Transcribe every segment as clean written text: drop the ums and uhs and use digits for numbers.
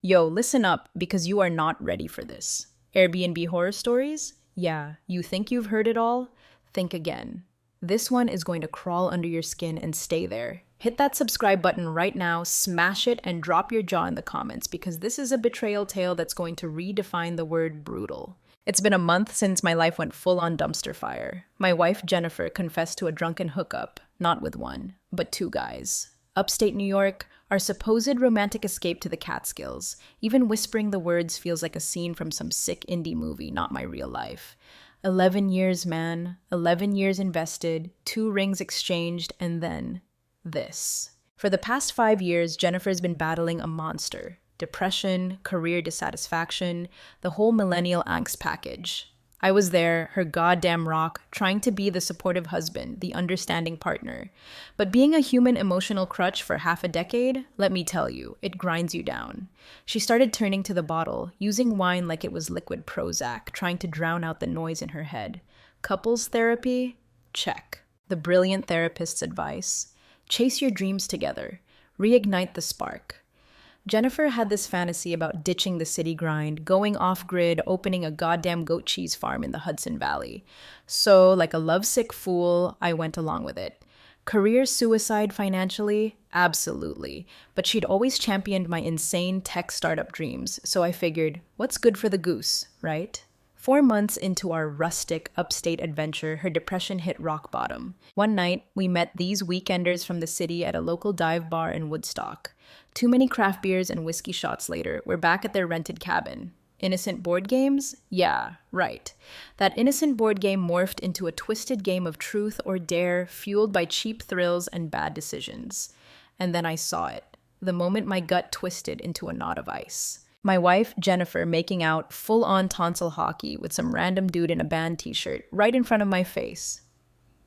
Yo, listen up because you are not ready for this. Airbnb horror stories? Yeah, you think you've heard it all? Think again. This one is going to crawl under your skin and stay there. Hit that subscribe button right now, smash it, and drop your jaw in the comments because this is a betrayal tale that's going to redefine the word brutal. It's been a month since my life went full on dumpster fire. My wife, Jennifer, confessed to a drunken hookup, not with one, but two guys. Upstate New York, our supposed romantic escape to the Catskills. Even whispering the words feels like a scene from some sick indie movie, not my real life. 11 years, man. 11 years invested, two rings exchanged, and then this. For the past 5 years, Jennifer's been battling a monster. Depression, career dissatisfaction, the whole millennial angst package. I was there, her goddamn rock, trying to be the supportive husband, the understanding partner. But being a human emotional crutch for half a decade, let me tell you, it grinds you down. She started turning to the bottle, using wine like it was liquid Prozac, trying to drown out the noise in her head. Couples therapy? Check. The brilliant therapist's advice: chase your dreams together. Reignite the spark. Jennifer had this fantasy about ditching the city grind, going off grid, opening a goddamn goat cheese farm in the Hudson Valley. So, like a lovesick fool, I went along with it. Career suicide financially? Absolutely. But she'd always championed my insane tech startup dreams, so I figured, what's good for the goose, right? 4 months into our rustic upstate adventure, her depression hit rock bottom. One night, we met these weekenders from the city at a local dive bar in Woodstock. Too many craft beers and whiskey shots later, we're back at their rented cabin. Innocent board games? Yeah, right. That innocent board game morphed into a twisted game of truth or dare, fueled by cheap thrills and bad decisions. And then I saw it, the moment my gut twisted into a knot of ice. My wife, Jennifer, making out full-on tonsil hockey with some random dude in a band t-shirt right in front of my face.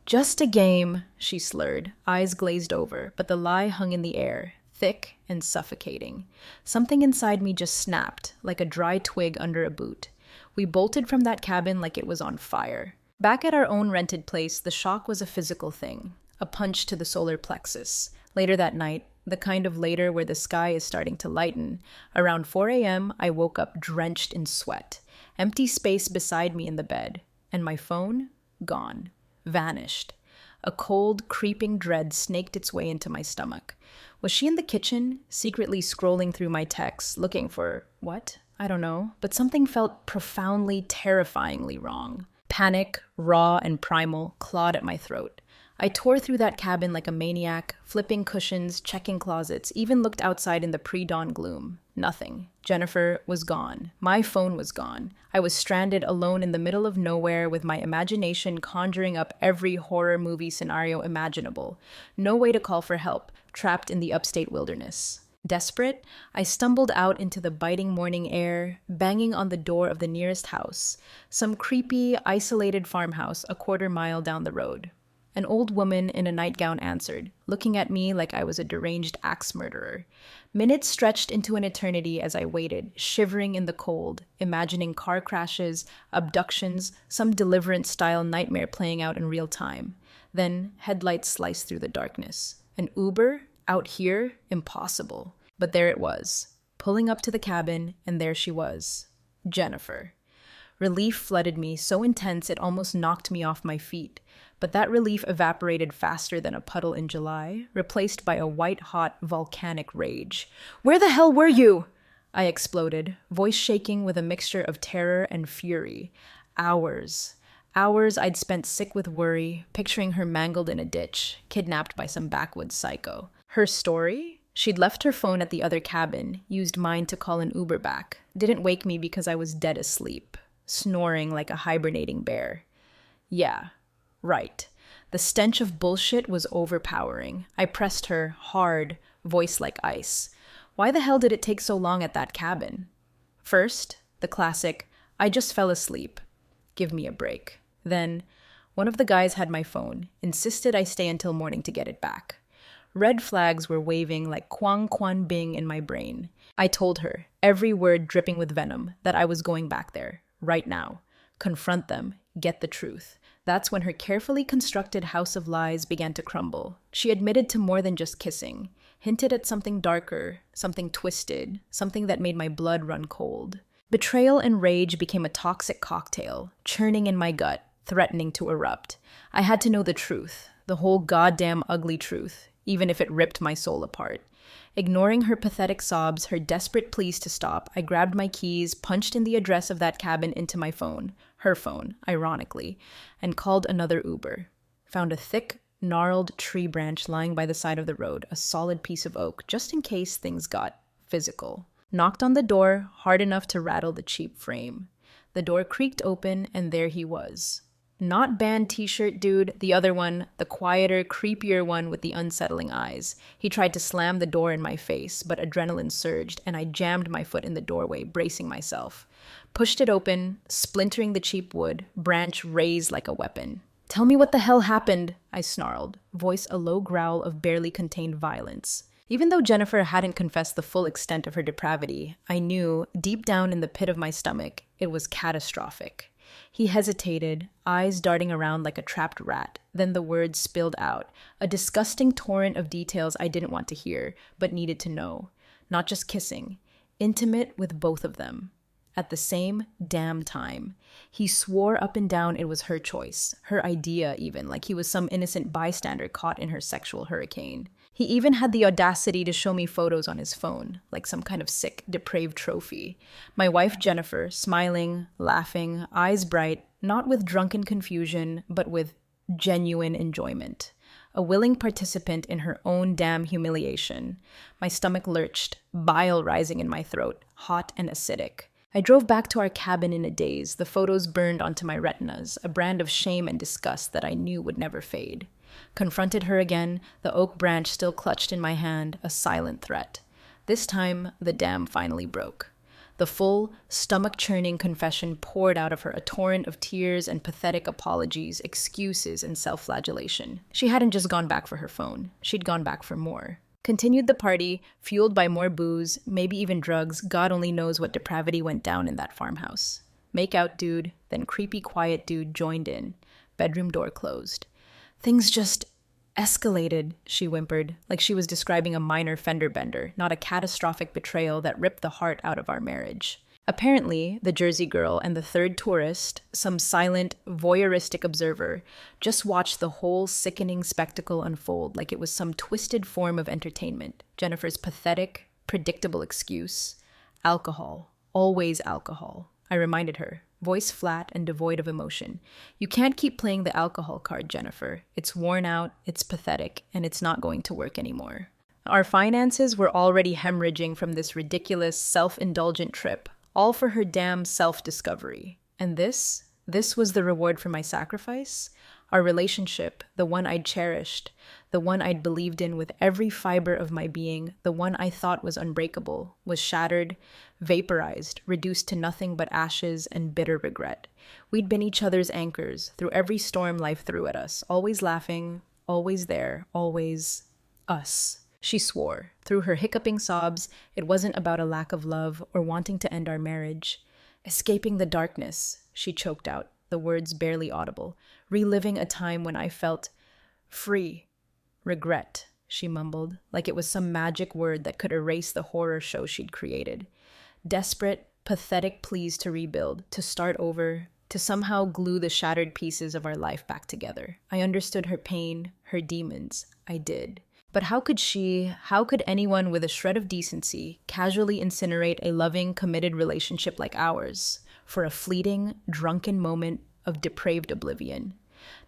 Just a game, she slurred, eyes glazed over, but the lie hung in the air, thick and suffocating. Something inside me just snapped, like a dry twig under a boot. We bolted from that cabin like it was on fire. Back at our own rented place, the shock was a physical thing, a punch to the solar plexus. Later that night, the kind of later where the sky is starting to lighten, around 4 a.m., I woke up drenched in sweat. Empty space beside me in the bed. And my phone? Gone. Vanished. A cold, creeping dread snaked its way into my stomach. Was she in the kitchen, secretly scrolling through my texts, looking for what? I don't know. But something felt profoundly, terrifyingly wrong. Panic, raw and primal, clawed at my throat. I tore through that cabin like a maniac, flipping cushions, checking closets, even looked outside in the pre-dawn gloom. Nothing. Jennifer was gone. My phone was gone. I was stranded alone in the middle of nowhere with my imagination conjuring up every horror movie scenario imaginable. No way to call for help, trapped in the upstate wilderness. Desperate, I stumbled out into the biting morning air, banging on the door of the nearest house, some creepy, isolated farmhouse a quarter-mile down the road. An old woman in a nightgown answered, looking at me like I was a deranged axe murderer. Minutes stretched into an eternity as I waited, shivering in the cold, imagining car crashes, abductions, some Deliverance-style nightmare playing out in real time. Then headlights sliced through the darkness. An Uber? Out here? Impossible. But there it was, pulling up to the cabin, and there she was. Jennifer. Relief flooded me, so intense it almost knocked me off my feet. But that relief evaporated faster than a puddle in July, replaced by a white-hot volcanic rage. "Where the hell were you?" I exploded, voice shaking with a mixture of terror and fury. Hours. Hours I'd spent sick with worry, picturing her mangled in a ditch, kidnapped by some backwoods psycho. Her story? She'd left her phone at the other cabin, used mine to call an Uber back, didn't wake me because I was dead asleep, snoring like a hibernating bear. Yeah. Right. The stench of bullshit was overpowering. I pressed her, hard, voice like ice. Why the hell did it take so long at that cabin? First, the classic, I just fell asleep. Give me a break. Then, one of the guys had my phone, insisted I stay until morning to get it back. Red flags were waving like Kwang Kwan Bing in my brain. I told her, every word dripping with venom, that I was going back there, right now. Confront them, get the truth. That's when her carefully constructed house of lies began to crumble. She admitted to more than just kissing. hinted at something darker, something twisted, something that made my blood run cold. Betrayal and rage became a toxic cocktail, churning in my gut, threatening to erupt. I had to know the truth, the whole goddamn ugly truth, even if it ripped my soul apart. Ignoring her pathetic sobs, her desperate pleas to stop, I grabbed my keys, punched in the address of that cabin into my phone, her phone, ironically, and called another Uber. Found a thick, gnarled tree branch lying by the side of the road, a solid piece of oak, just in case things got physical. Knocked on the door, hard enough to rattle the cheap frame. The door creaked open, and there he was. Not band t-shirt dude, the other one, the quieter, creepier one with the unsettling eyes. He tried to slam the door in my face, but adrenaline surged, and I jammed my foot in the doorway, bracing myself. Pushed it open, splintering the cheap wood, branch raised like a weapon. "Tell me what the hell happened," I snarled, voice a low growl of barely contained violence. Even though Jennifer hadn't confessed the full extent of her depravity, I knew, deep down in the pit of my stomach, it was catastrophic. He hesitated, eyes darting around like a trapped rat. Then the words spilled out, a disgusting torrent of details I didn't want to hear, but needed to know. Not just kissing, intimate with both of them. At the same damn time. He swore up and down it was her choice, her idea even, like he was some innocent bystander caught in her sexual hurricane. He even had the audacity to show me photos on his phone, like some kind of sick, depraved trophy. My wife Jennifer, smiling, laughing, eyes bright, not with drunken confusion, but with genuine enjoyment. A willing participant in her own damn humiliation. My stomach lurched, bile rising in my throat, hot and acidic. I drove back to our cabin in a daze, the photos burned onto my retinas, a brand of shame and disgust that I knew would never fade. Confronted her again, the oak branch still clutched in my hand, a silent threat. This time, the dam finally broke. The full, stomach-churning confession poured out of her, a torrent of tears and pathetic apologies, excuses, and self-flagellation. She hadn't just gone back for her phone. She'd gone back for more. Continued the party, fueled by more booze, maybe even drugs. God only knows what depravity went down in that farmhouse. Make-out dude, then creepy quiet dude joined in. Bedroom door closed. "Things just escalated," she whimpered, like she was describing a minor fender bender, not a catastrophic betrayal that ripped the heart out of our marriage. Apparently, the Jersey girl and the third tourist, some silent, voyeuristic observer, just watched the whole sickening spectacle unfold like it was some twisted form of entertainment. Jennifer's pathetic, predictable excuse. Alcohol. Always alcohol. I reminded her, voice flat and devoid of emotion. "You can't keep playing the alcohol card, Jennifer. It's worn out, it's pathetic, and it's not going to work anymore." Our finances were already hemorrhaging from this ridiculous, self-indulgent trip, all for her damn self-discovery. And this was the reward for my sacrifice? Our relationship, the one I'd cherished, the one I'd believed in with every fiber of my being, the one I thought was unbreakable, was shattered, vaporized, reduced to nothing but ashes and bitter regret. We'd been each other's anchors through every storm life threw at us, always laughing, always there, always us. She swore. Through her hiccuping sobs, it wasn't about a lack of love or wanting to end our marriage. "Escaping the darkness," she choked out, the words barely audible. "Reliving a time when I felt free." "Regret," she mumbled, like it was some magic word that could erase the horror show she'd created. Desperate, pathetic pleas to rebuild, to start over, to somehow glue the shattered pieces of our life back together. I understood her pain, her demons. I did. But how could anyone with a shred of decency casually incinerate a loving, committed relationship like ours for a fleeting, drunken moment of depraved oblivion?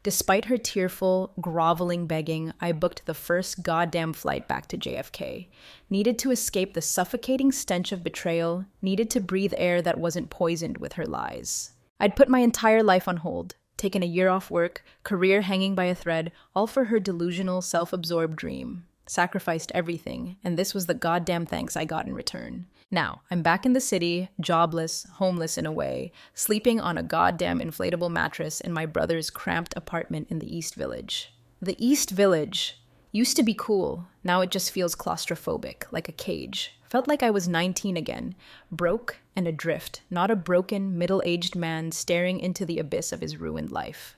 Despite her tearful, groveling begging, I booked the first goddamn flight back to JFK. Needed to escape the suffocating stench of betrayal, needed to breathe air that wasn't poisoned with her lies. I'd put my entire life on hold, taken a year off work, career hanging by a thread, all for her delusional, self-absorbed dream. Sacrificed everything, and this was the goddamn thanks I got in return. Now, I'm back in the city, jobless, homeless in a way, sleeping on a goddamn inflatable mattress in my brother's cramped apartment in the East Village. The East Village used to be cool. Now it just feels claustrophobic, like a cage. Felt like I was 19 again, broke and adrift, not a broken, middle-aged man staring into the abyss of his ruined life.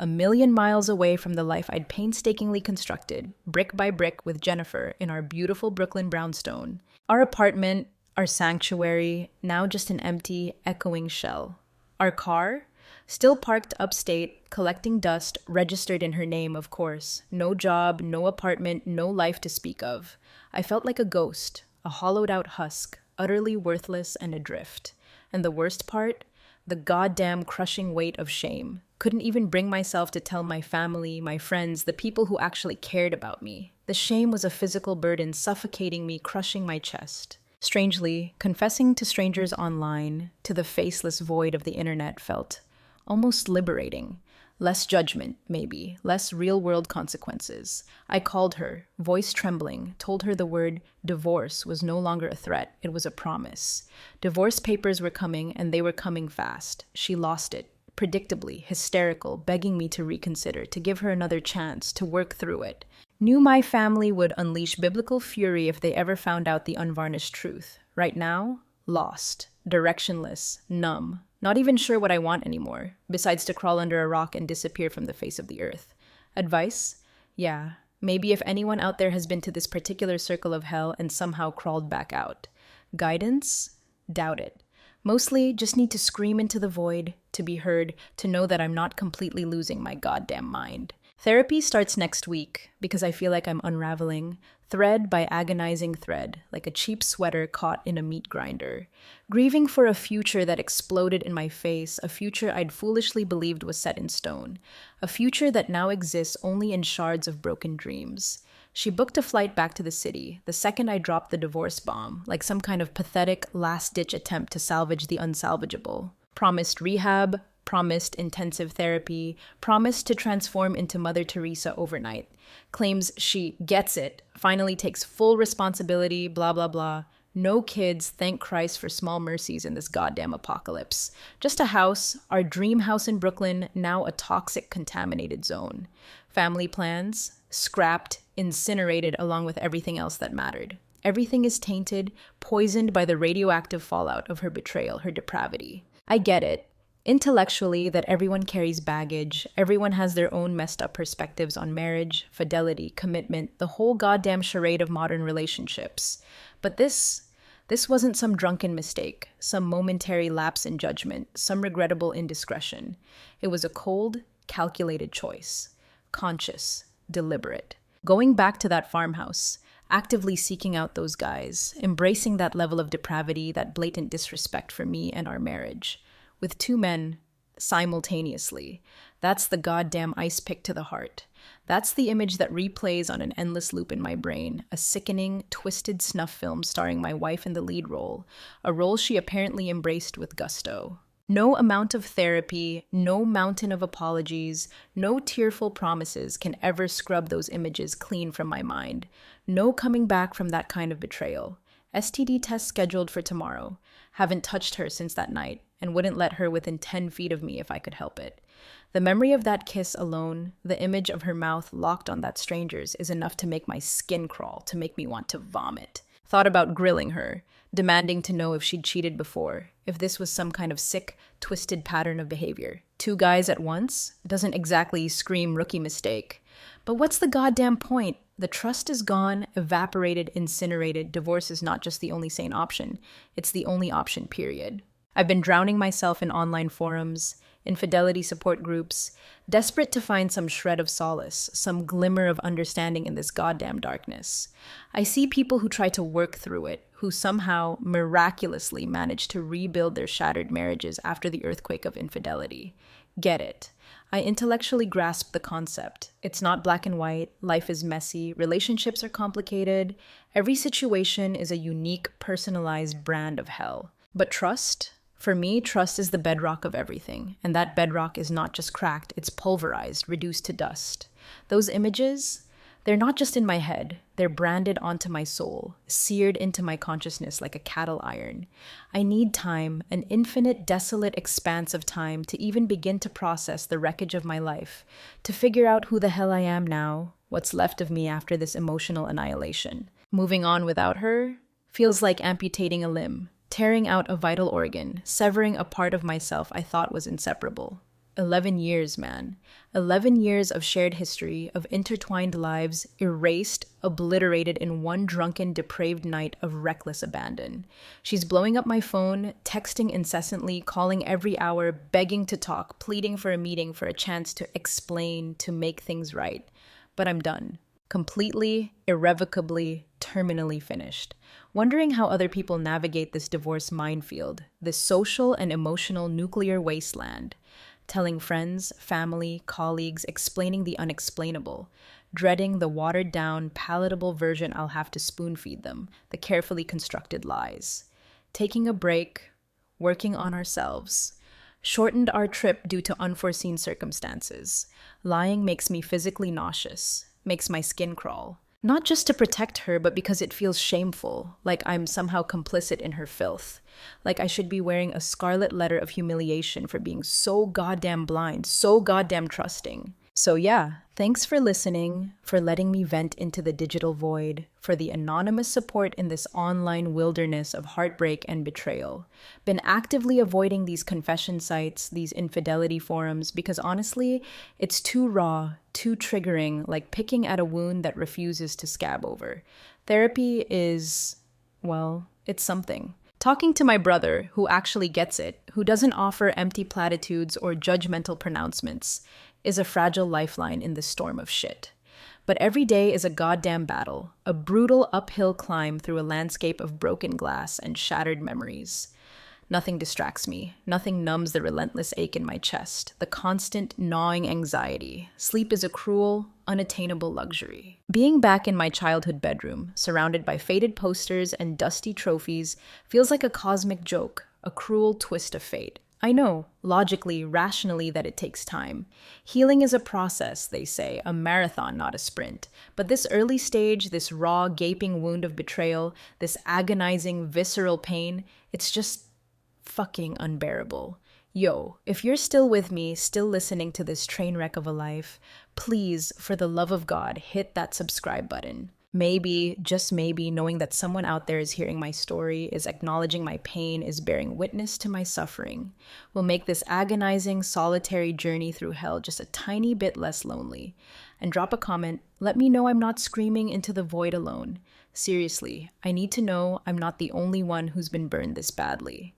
a million miles away from the life I'd painstakingly constructed, brick by brick, with Jennifer in our beautiful Brooklyn brownstone. Our apartment, our sanctuary, now just an empty, echoing shell. Our car, still parked upstate, collecting dust, registered in her name, of course. No job, no apartment, no life to speak of. I felt like a ghost, a hollowed-out husk, utterly worthless and adrift. And the worst part? The goddamn crushing weight of shame. Couldn't even bring myself to tell my family, my friends, the people who actually cared about me. The shame was a physical burden suffocating me, crushing my chest. Strangely, confessing to strangers online, to the faceless void of the internet, felt almost liberating. Less judgment, maybe, less real-world consequences. I called her, voice trembling, told her the word divorce was no longer a threat, it was a promise. Divorce papers were coming, and they were coming fast. She lost it, predictably, hysterical, begging me to reconsider, to give her another chance, to work through it. Knew my family would unleash biblical fury if they ever found out the unvarnished truth. Right now, lost, directionless, numb. Not even sure what I want anymore, besides to crawl under a rock and disappear from the face of the earth. Advice? Yeah, maybe if anyone out there has been to this particular circle of hell and somehow crawled back out. Guidance? Doubt it. Mostly just need to scream into the void, to be heard, to know that I'm not completely losing my goddamn mind. Therapy starts next week because I feel like I'm unraveling, thread by agonizing thread, like a cheap sweater caught in a meat grinder. Grieving for a future that exploded in my face, a future I'd foolishly believed was set in stone. A future that now exists only in shards of broken dreams. She booked a flight back to the city, the second I dropped the divorce bomb, like some kind of pathetic, last-ditch attempt to salvage the unsalvageable. Promised rehab, promised intensive therapy, promised to transform into Mother Teresa overnight. Claims she gets it, finally takes full responsibility, blah, blah, blah. No kids, thank Christ for small mercies in this goddamn apocalypse. Just a house, our dream house in Brooklyn, now a toxic, contaminated zone. Family plans, scrapped, incinerated along with everything else that mattered. Everything is tainted, poisoned by the radioactive fallout of her betrayal, her depravity. I get it. Intellectually, that everyone carries baggage, everyone has their own messed up perspectives on marriage, fidelity, commitment, the whole goddamn charade of modern relationships. But this wasn't some drunken mistake, some momentary lapse in judgment, some regrettable indiscretion. It was a cold, calculated choice. Conscious, deliberate. Going back to that farmhouse, actively seeking out those guys, embracing that level of depravity, that blatant disrespect for me and our marriage. With two men, simultaneously. That's the goddamn ice pick to the heart. That's the image that replays on an endless loop in my brain, a sickening, twisted snuff film starring my wife in the lead role, a role she apparently embraced with gusto. No amount of therapy, no mountain of apologies, no tearful promises can ever scrub those images clean from my mind. No coming back from that kind of betrayal. STD test scheduled for tomorrow. Haven't touched her since that night, and wouldn't let her within 10 feet of me if I could help it. The memory of that kiss alone, the image of her mouth locked on that stranger's, is enough to make my skin crawl, to make me want to vomit. Thought about grilling her, demanding to know if she'd cheated before, if this was some kind of sick, twisted pattern of behavior. Two guys at once? Doesn't exactly scream rookie mistake. But what's the goddamn point? The trust is gone, evaporated, incinerated. Divorce is not just the only sane option. It's the only option, period. I've been drowning myself in online forums, infidelity support groups, desperate to find some shred of solace, some glimmer of understanding in this goddamn darkness. I see people who try to work through it, who somehow miraculously manage to rebuild their shattered marriages after the earthquake of infidelity. Get it. I intellectually grasp the concept. It's not black and white, life is messy, relationships are complicated, every situation is a unique, personalized brand of hell. But trust? For me, trust is the bedrock of everything, and that bedrock is not just cracked, it's pulverized, reduced to dust. Those images, they're not just in my head, they're branded onto my soul, seared into my consciousness like a cattle iron. I need time, an infinite, desolate expanse of time to even begin to process the wreckage of my life, to figure out who the hell I am now, what's left of me after this emotional annihilation. Moving on without her feels like amputating a limb, tearing out a vital organ, severing a part of myself I thought was inseparable. 11 years, man. 11 years of shared history, of intertwined lives, erased, obliterated in one drunken, depraved night of reckless abandon. She's blowing up my phone, texting incessantly, calling every hour, begging to talk, pleading for a meeting, for a chance to explain, to make things right. But I'm done. Completely, irrevocably, terminally finished. Wondering how other people navigate this divorce minefield, this social and emotional nuclear wasteland. Telling friends, family, colleagues, explaining the unexplainable, dreading the watered down, palatable version I'll have to spoon feed them, the carefully constructed lies. Taking a break, working on ourselves. Shortened our trip due to unforeseen circumstances. Lying makes me physically nauseous, makes my skin crawl. Not just to protect her, but because it feels shameful, like I'm somehow complicit in her filth. Like I should be wearing a scarlet letter of humiliation for being so goddamn blind, so goddamn trusting. So yeah, thanks for listening, for letting me vent into the digital void, for the anonymous support in this online wilderness of heartbreak and betrayal. Been actively avoiding these confession sites, these infidelity forums, because honestly, it's too raw, too triggering, like picking at a wound that refuses to scab over. Therapy is, well, it's something. Talking to my brother, who actually gets it, who doesn't offer empty platitudes or judgmental pronouncements, is a fragile lifeline in this storm of shit. But every day is a goddamn battle, a brutal uphill climb through a landscape of broken glass and shattered memories. Nothing distracts me. Nothing numbs the relentless ache in my chest, the constant gnawing anxiety. Sleep is a cruel, unattainable luxury. Being back in my childhood bedroom, surrounded by faded posters and dusty trophies, feels like a cosmic joke, a cruel twist of fate. I know, logically, rationally, that it takes time. Healing is a process, they say, a marathon, not a sprint. But this early stage, this raw, gaping wound of betrayal, this agonizing, visceral pain, it's just fucking unbearable. Yo, if you're still with me, still listening to this train wreck of a life, please, for the love of God, hit that subscribe button. Maybe, just maybe, knowing that someone out there is hearing my story, is acknowledging my pain, is bearing witness to my suffering, will make this agonizing, solitary journey through hell just a tiny bit less lonely. And drop a comment, let me know I'm not screaming into the void alone. Seriously, I need to know I'm not the only one who's been burned this badly.